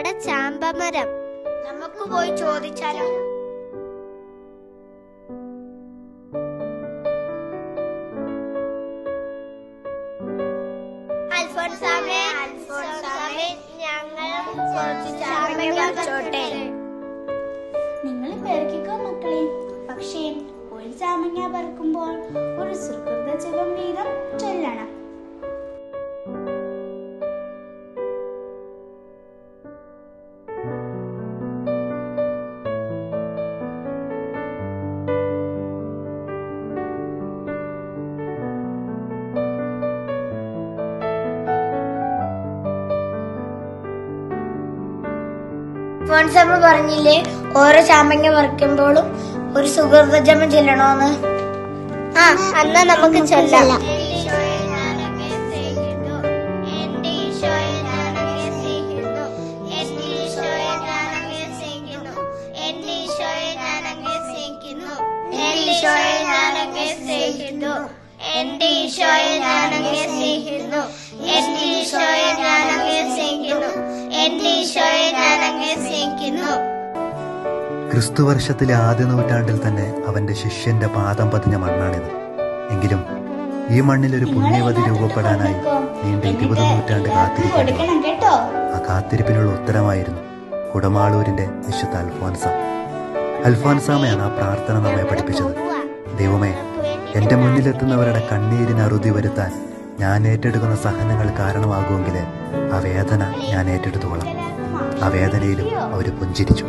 അവിടെ ചാമ്പമരം. നമുക്ക് പോയി ചോദിച്ചാലോ? അൽഫോൻസാമേ, ഞങ്ങൾ കുറച്ച് ചാമ്പങ്ങ പറിച്ചോട്ടെ? നിങ്ങൾ പെറുക്കിക്കോ മക്കളെ. പക്ഷേ ഒരു ചാമ്പങ്ങ പറിക്കുമ്പോൾ ഒരു സുകൃത ജപം വീതം ചൊല്ലണം. അൽഫോൻസാമ്മ പറഞ്ഞില്ലേ ഓരോ ചാമ്പങ്ങ പറിക്കുമ്പോഴും ഒരു സുഹൃതജപം ചെല്ലണോന്ന്? ആ, എന്നാ നമുക്ക് ചൊല്ലാം. ക്രിസ്തുവർഷത്തിലെ ആദ്യ നൂറ്റാണ്ടിൽ തന്നെ അവന്റെ ശിഷ്യന്റെ പാദം പതിഞ്ഞ മണ്ണാണിത്. എങ്കിലും ഈ മണ്ണിൽ ഒരു പുണ്യവതി രൂപപ്പെടാനായി നീണ്ട 20 നൂറ്റാണ്ട് കാത്തിരിക്കേണ്ടി വന്നു. കേട്ടോ? ആ കാത്തിരിപ്പിനുള്ള ഉത്തരമായിരുന്നു കുടമാളൂരിന്റെ വിശുദ്ധ അൽഫോൻസാമയാണ് ആ പ്രാർത്ഥന നമ്മെ പഠിപ്പിച്ചത്. ദൈവമേ, എന്റെ മുന്നിലെത്തുന്നവരുടെ കണ്ണീരിന് അറുതി വരുത്താൻ ഞാൻ ഏറ്റെടുക്കുന്ന സഹനങ്ങൾ കാരണമാകുമെങ്കിൽ ആ വേദന ഞാൻ ഏറ്റെടുത്തോളാം. ആ വേദനയിലും അവർ പുഞ്ചിരിച്ചു.